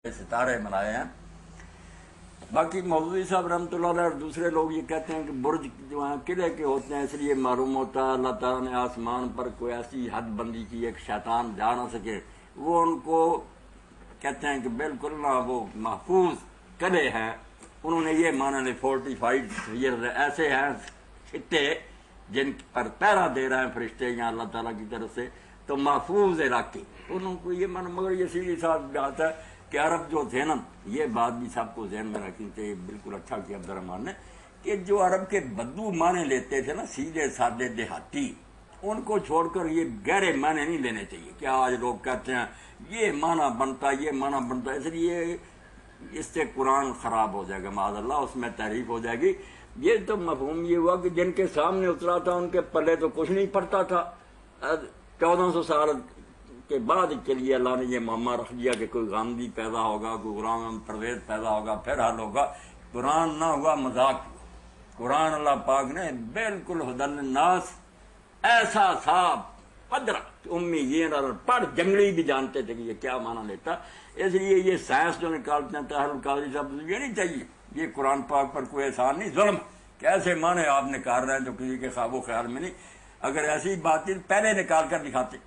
ستارے بنائے ہیں. باقی مولوی صاحب رحمۃ اللہ علیہ اور دوسرے لوگ یہ کہتے ہیں کہ برج جو ہیں قلعے کے ہوتے ہیں، اس لیے معلوم ہوتا ہے اللہ تعالیٰ نے آسمان پر کوئی ایسی حد بندی کی ایک شیطان جا نہ سکے. وہ ان کو کہتے ہیں کہ بالکل نہ وہ محفوظ قلعے ہیں. انہوں نے یہ مانا لے 45 ایئر ایسے ہیں چھٹے جن پر پہرا دے رہے ہیں فرشتے یا اللہ تعالیٰ کی طرف سے، تو محفوظ علاقے انہوں کو یہ مانا. مگر یہ سیدھی صاحب بات ہے کہ عرب جو تھے نا، یہ بات بھی سب کو ذہن میں رکھنی چاہیے. بالکل اچھا کیا عبد الرحمان نے کہ جو عرب کے بدو معنی لیتے تھے نا، سیدھے سادے دیہاتی، ان کو چھوڑ کر یہ گہرے معنی نہیں لینے چاہیے. کیا آج لوگ کہتے ہیں یہ معنی بنتا یہ معنی بنتا، اس لیے اس سے قرآن خراب ہو جائے گا معاذ اللہ، اس میں تحریف ہو جائے گی. یہ تو مفہوم یہ ہوا کہ جن کے سامنے اترا تھا ان کے پلے تو کچھ نہیں پڑتا تھا. 1400 سال کے بعد کے لیے اللہ نے یہ معمہ رکھ دیا کہ کوئی غامدی پیدا ہوگا، کوئی غلام پرویز پیدا ہوگا، پھر حل ہوگا. قرآن نہ ہوا مذاق. قرآن اللہ پاک نے بالکل ہدی للناس ایسا صاف پدرا امیین اور پڑھ جنگلی بھی جانتے تھے کہ یہ کیا معنی لیتا. اس لیے یہ سائنس جو نکالتے ہیں طاہر القادری صاحب، یہ نہیں چاہیے. یہ قرآن پاک پر کوئی احسان نہیں، ظلم کہ ایسے معنی آپ نکال رہے ہیں جو کسی کے خواب و خیال میں نہیں. اگر ایسی باتیں پہلے نکال کر دکھاتے،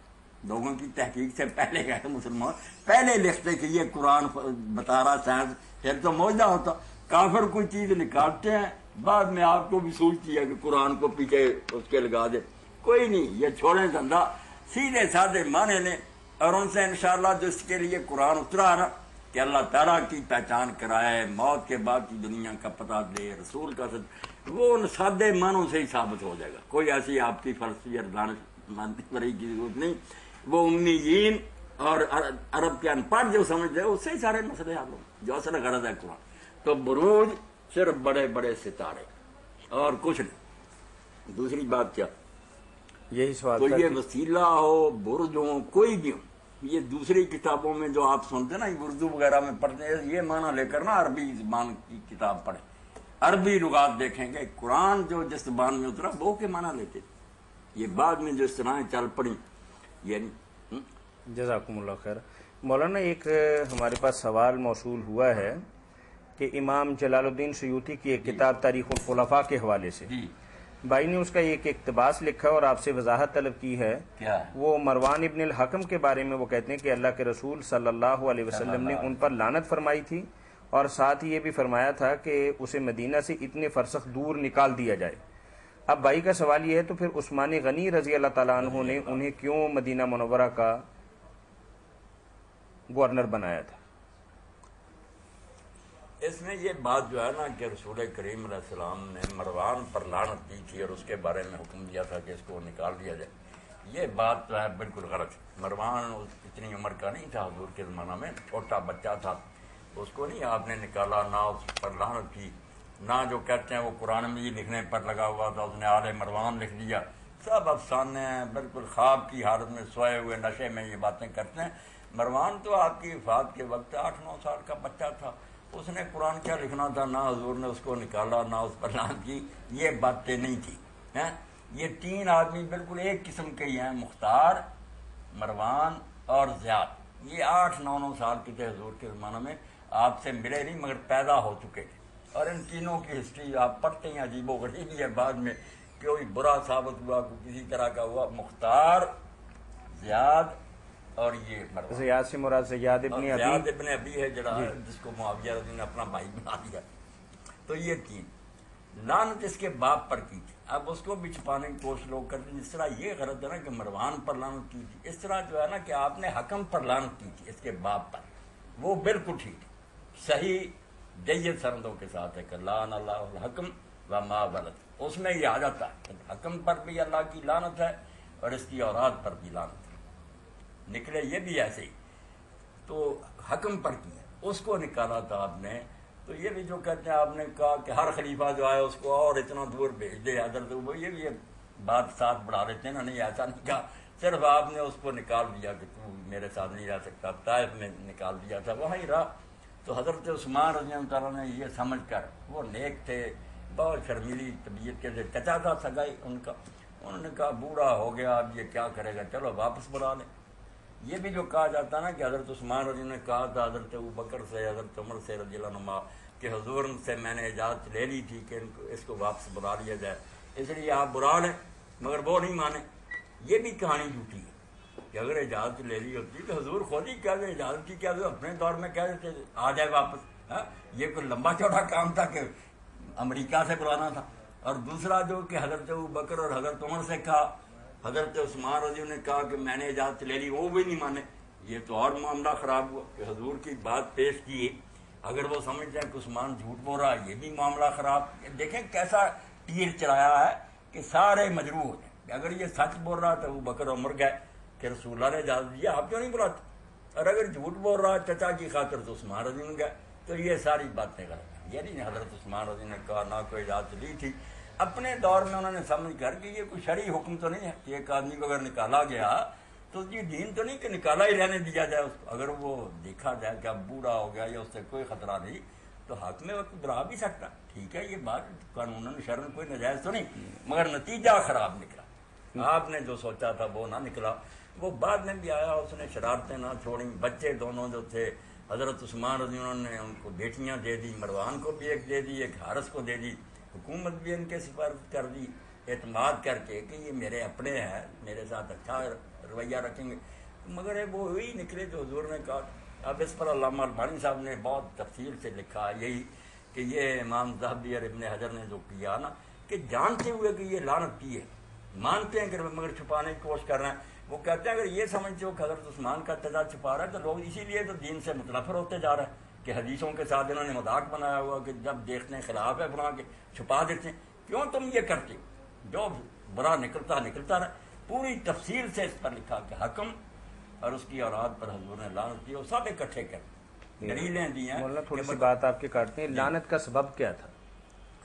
لوگوں کی تحقیق سے پہلے غیر مسلمان پہلے لکھتے کہ یہ قرآن بتا رہا سائنس، پھر تو موجودہ ہوتا. کافر کوئی چیز نکالتے ہیں، بعد میں آپ کو بھی سوچتی ہے کہ قرآن کو پیچھے اس کے لگا دے. کوئی نہیں، یہ چھوڑیں دھندا، سیدھے سادے معنی لیں. اور ان سے انشاءاللہ جو اس کے لیے قرآن اترا نا کہ اللہ تعالیٰ کی پہچان کرائے، موت کے بعد کی دنیا کا پتہ دے، رسول کا وہ ان سادے معنوں سے ہی ثابت ہو جائے گا. کوئی ایسی آپ کی فلسفی اور دانشوری کی ضرورت نہیں. وہ امیین اور عرب کے ان پڑھ جو سمجھتے ہیں اس سے ہی سارے مسئلے حل ہوں جو اصل غرض ہے قرآن. تو بروج صرف بڑے بڑے ستارے اور کچھ نہیں. دوسری بات کیا، یہی سوال تو یہ وسیلہ ہو، برج ہو، کوئی بھی ہو، یہ دوسری کتابوں میں جو آپ سنتے نا اردو وغیرہ میں پڑھتے ہیں، یہ معنی لے کر نا عربی زبان کی کتاب پڑھیں، عربی لغات دیکھیں گے. قرآن جو جس زبان میں اترا وہ کے معنی لیتے. یہ بعد میں جو اس طرح چل پڑی یہ نہیں. جزاکم اللہ خیر. مولانا ایک ہمارے پاس سوال موصول ہوا ہے کہ امام جلال الدین سیوطی کی ایک کتاب تاریخ الخلفاء کے حوالے سے بھائی نے اس کا ایک اقتباس لکھا اور آپ سے وضاحت طلب کی ہے. وہ مروان ابن الحکم کے بارے میں وہ کہتے ہیں کہ اللہ کے رسول صلی اللہ علیہ وسلم نے ان پر لعنت فرمائی تھی اور ساتھ ہی یہ بھی فرمایا تھا کہ اسے مدینہ سے اتنے فرسخ دور نکال دیا جائے. اب بھائی کا سوال یہ ہے تو پھر عثمان غنی رضی اللہ تعالیٰ عنہ نے انہیں کیوں مدینہ منورہ کا گورنر بنایا تھا؟ اس میں یہ بات جو ہے نا کہ رسول کریم علیہ السلام نے مروان پر لعنت دی تھی اور اس کے بارے میں حکم دیا تھا کہ اس کو نکال دیا جائے. یہ بات جو ہے بالکل غلط. مروان اتنی عمر کا نہیں تھا حضور کے زمانہ میں، چھوٹا بچہ تھا. اس کو نہیں آپ نے نکالا، نہ اس پر لعنت کی، نہ جو کہتے ہیں وہ قرآن میں لکھنے پر لگا ہوا تھا اس نے آل مروان لکھ دیا. سب افسانے ہیں، بالکل خواب کی حالت میں سوئے ہوئے نشے میں یہ باتیں کرتے ہیں. مروان تو آپ کی وفات کے وقت 8-9 سال کا بچہ تھا. اس نے قرآن کیا لکھنا تھا؟ نہ حضور نے اس کو نکالا، نہ اس پر لعنت کی. یہ باتیں نہیں تھی. یہ 3 آدمی بالکل ایک قسم کے ہی ہیں، مختار، مروان اور زیاد. یہ 8-9 سال کے تھے حضور کے زمانہ میں، آپ سے ملے نہیں مگر پیدا ہو چکے تھے. اور ان تینوں کی ہسٹری آپ پڑھتے ہیں، عجیب و غریب ہے. بعد میں کوئی برا ثابت ہوا، کوئی کسی طرح کا ہوا. مختار، زیاد اور یہ مروان. زیاد سے مراد زیاد ابن ابی ہے جس کو معاویہ رضی اللہ نے اپنا بھائی بنا دیا. تو یہ 3 لعنت اس کے باپ پر کی تھی. اب اس کو بھی چھپانے کی کوشش لوگ کرتے ہیں. جس طرح یہ غلط ہے نا کہ مروان پر لعنت کی تھی، اس طرح جو ہے نا کہ آپ نے حکم پر لعنت کی تھی اس کے باپ پر. وہ بالکل ٹھیک ہے، صحیح جید سندوں کے ساتھ ہے کہ لعن اللہ الحکم وما ولد. اس میں یہ آ جاتا ہے حکم پر بھی اللہ کی لعنت ہے اور اس کی اولاد پر بھی لعنت ہے. نکلے یہ بھی ایسے ہی. تو حکم پر کی ہے، اس کو نکالا تھا آپ نے. تو یہ بھی جو کہتے ہیں آپ نے کہا کہ ہر خلیفہ جو آئے اس کو اور اتنا دور بھیج دے حضرت، وہ یہ بھی بات ساتھ بڑھا لیتے ہیں نا. نہیں، ایسا نہیں کہا. صرف آپ نے اس کو نکال دیا کہ تو میرے ساتھ نہیں رہ سکتا. طائف میں نکال دیا تھا، وہاں ہی رہا. تو حضرت عثمان رضی اللہ تعالیٰ نے یہ سمجھ کر، وہ نیک تھے، بہت شرمیلی طبیعت کے تھے، چچا تھا سگائی ان کا، انہوں نے کہا بوڑھا ہو گیا اب یہ کیا کرے گا، چلو واپس بلا لیں. یہ بھی جو کہا جاتا ہے نا کہ حضرت عثمان رضی اللہ عنہ نے کہا تھا حضرت ابوبکر سے, حضرت عمر سے رضی اللہ عنہ کہ حضور سے میں نے اجازت لے لی تھی کہ اس کو واپس بلا لیا جائے, اس لیے آپ بلا لیں, مگر وہ نہیں مانے. یہ بھی کہانی جھوٹی ہے کہ اگر اجازت لے لی ہوتی تو حضور خود ہی کہہ دے اجازت کی, کیا اپنے دور میں کہہ دیتے آ جائے واپس. یہ کوئی لمبا چوڑا کام تھا کہ امریکہ سے بلانا تھا. اور دوسرا جو کہ حضرت ابوبکر اور حضرت عمر سے کہا, حضرت عثمان رضی اللہ عنہ نے کہا کہ میں نے اجازت لے لی, وہ بھی نہیں مانے. یہ تو اور معاملہ خراب ہوا کہ حضور کی بات پیش کی, اگر وہ سمجھتے ہیں کہ عثمان جھوٹ بول رہا ہے, یہ بھی معاملہ خراب. دیکھیں کیسا تیر چلایا ہے کہ سارے مجروح ہوتے ہیں. اگر یہ سچ بول رہا تو ابوبکر عمر گئے کہ رسول اللہ نے اجازت دیا, آپ کیوں نہیں بلاتے؟ اور اگر جھوٹ بول رہا ہے چچا کی خاطر تو عثمان رضی اللہ عنہ گئے. تو یہ ساری باتیں غلط ہیں. یہ نہیں حضرت عثمان رضی اللہ عنہ نے کہا نہ کوئی اجازت لی تھی. اپنے دور میں انہوں نے سمجھ کر کہ یہ کوئی شرعی حکم تو نہیں ہے کہ ایک آدمی کو اگر نکالا گیا تو یہ دین تو نہیں کہ نکالا ہی رہنے دیا جائے اس کو. اگر وہ دیکھا جائے کہ اب بوڑھا ہو گیا یا اس سے کوئی خطرہ نہیں تو حق میں وقت بلا بھی سکتا. ٹھیک ہے, یہ بات قانون شرعن کوئی نجائز تو نہیں, مگر نتیجہ خراب نکلا. آپ نے جو سوچا تھا وہ نہ نکلا. وہ بعد میں بھی آیا, اس نے شرارتیں نہ چھوڑیں. بچے دونوں جو تھے حضرت عثمان رضی اللہ عنہ نے ان کو بیٹیاں دے دی, مروان کو بھی ایک دے دی, ایک حارث کو دے دی. حکومت بھی ان کے سپرد کر دی اعتماد کر کے کہ یہ میرے اپنے ہیں, میرے ساتھ اچھا رویہ رکھیں گے. مگر وہ وہی نکلے جو حضور نے کہا. اب اس پر علامہ البانی صاحب نے بہت تفصیل سے لکھا یہی کہ یہ امام ذہبی اور ابن حجر نے جو کیا نا کہ جانتے ہوئے کہ یہ لعنت کی ہے, مانتے ہیں کہ مگر چھپانے کی کوشش کر رہے ہیں. وہ کہتے ہیں اگر یہ سمجھتے ہو کہ حضرت عثمان کا تجا چھپا رہا ہے تو لوگ اسی لیے تو دین سے متنفر ہوتے جا رہے ہیں کہ حدیثوں کے ساتھ انہوں نے مذاق بنایا ہوا کہ جب دیکھتے ہیں خلاف ہے بنا کے چھپا دیتے ہیں. کیوں تم یہ کرتے ہو؟ جو برا نکلتا رہے. پوری تفصیل سے اس پر لکھا کہ حکم اور اس کی اولاد پر حضور نے لعنت کی, وہ سب اکٹھے کر دلیلیں دی ہیں. مولانا تھوڑی سی بات آپ کے کاٹتے ہیں, لعنت کا سبب کیا تھا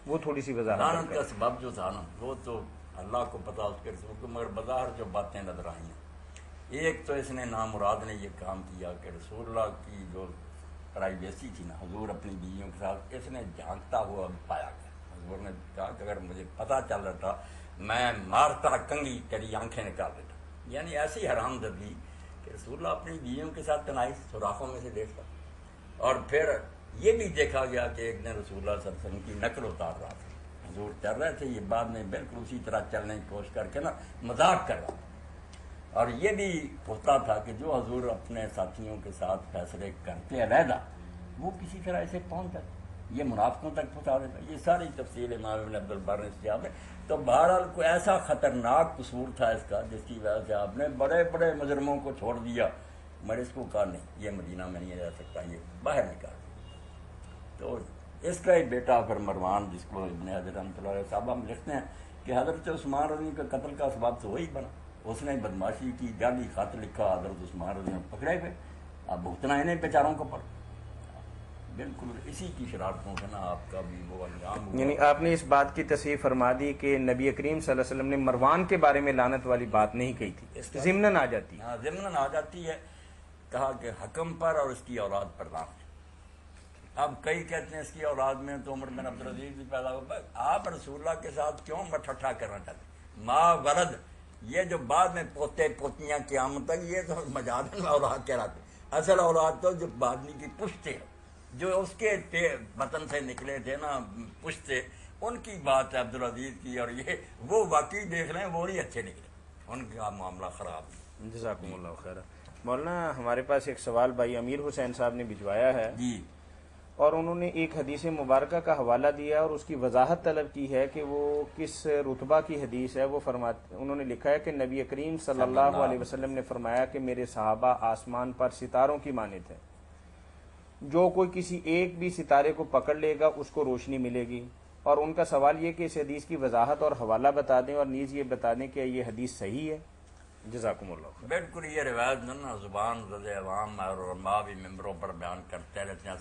وہ تھوڑی سی وضاحت. لعنت کا سبب جو تھا نا وہ تو اللہ کو پتا, اس کے رسول کو, مگر بظاہر جو باتیں نظر آئی ہیں. ایک تو اس نے نامراد نے یہ کام کیا کہ رسول اللہ کی جو پرائیویسی تھی نا, حضور اپنی بیویوں کے ساتھ, اس نے جھانکتا ہوا پایا گیا. حضور نے کہا کہ اگر مجھے پتا چل رہا تھا میں مارتا کنگی تیری آنکھیں نکال دیتا. یعنی ایسی حرام زدگی کہ رسول اللہ اپنی بیویوں کے ساتھ تنہائی سوراخوں میں سے دیکھتا. اور پھر یہ بھی دیکھا گیا کہ ایک دن رسول اللہ صلی اللہ علیہ وسلم کی نقل اتار رہا تھا. حضور چل رہے تھے, یہ بعد میں بالکل اسی طرح چلنے کی کوشش کر کے نا مذاق کر رہا تھا. اور یہ بھی ہوتا تھا کہ جو حضور اپنے ساتھیوں کے ساتھ فیصلے کرتے علیحدہ وہ کسی طرح ایسے پہنچ جاتے, یہ منافقوں تک پہنچا دیتا. یہ ساری تفصیل امام ابن عبد البر نے استیاب ہے. تو بہرحال کوئی ایسا خطرناک قصور تھا اس کا جس کی وجہ سے آپ نے بڑے بڑے مجرموں کو چھوڑ دیا, مگر اس کو کہا نہیں یہ مدینہ میں نہیں رہ سکتا, یہ باہر نکال. تو اس کا ایک بیٹا پھر مروان, جس کو ابن حجر رحمۃ اللہ علیہ صاحب ہم لکھتے ہیں کہ حضرت عثمان رضی اللہ عنہ کا قتل کا سبب تو وہی بنا. اس نے بدماشی کی, جعلی خط لکھا, حضرت عثمان رضی اللہ عنہ پکڑے گئے. اب بھگتنا انہیں بیچاروں کو پڑ. بالکل اسی کی شرارتوں سے نا آپ کا بھی وہ انجام ہوا. یعنی آپ نے اس بات کی تصحیح فرما دی کہ نبی کریم صلی اللہ علیہ وسلم نے مروان کے بارے میں لعنت والی بات نہیں کہی تھی, ضمناً آ جاتی. ہاں ضمناً آ جاتی ہے. کہا کہ حکم پر اور اس کی اولاد پر لعنت. اب کئی کہتے ہیں اس کی اولاد میں تو عمر بن عبدالعزیز بھی پیدا ہوا. آپ رسول اللہ کے ساتھ کیوں مٹھٹھا کرنا چاہتے؟ ماں ولد, یہ جو بعد میں پوتے پوتیاں قیامت تک, یہ تو مجاز میں اولاد کہلاتے. اصل اولاد تو جو آدمی کی پشت ہے, جو اس کے وطن سے نکلے تھے نا پشت سے, ان کی بات ہے عبدالعزیز کی. اور یہ وہ واقعی دیکھ لیں وہ نہیں اچھے نکلے, ان کا معاملہ خراب. جزاکم اللہ خیر. مولانا ہمارے پاس ایک سوال بھائی امیر حسین صاحب نے بھجوایا ہے جی, اور انہوں نے ایک حدیث مبارکہ کا حوالہ دیا اور اس کی وضاحت طلب کی ہے کہ وہ کس رتبہ کی حدیث ہے. وہ انہوں نے لکھا ہے کہ نبی کریم صلی اللہ علیہ وسلم نے فرمایا کہ میرے صحابہ آسمان پر ستاروں کی مانند ہیں, جو کوئی کسی ایک بھی ستارے کو پکڑ لے گا اس کو روشنی ملے گی. اور ان کا سوال یہ کہ اس حدیث کی وضاحت اور حوالہ بتا دیں, اور نیز یہ بتا دیں کہ یہ حدیث صحیح ہے. جزاکم اللہ. بالکل یہ روایت زبان عوام اور علماء بھی ممبروں پر بیان کرتے رہتے ہیں.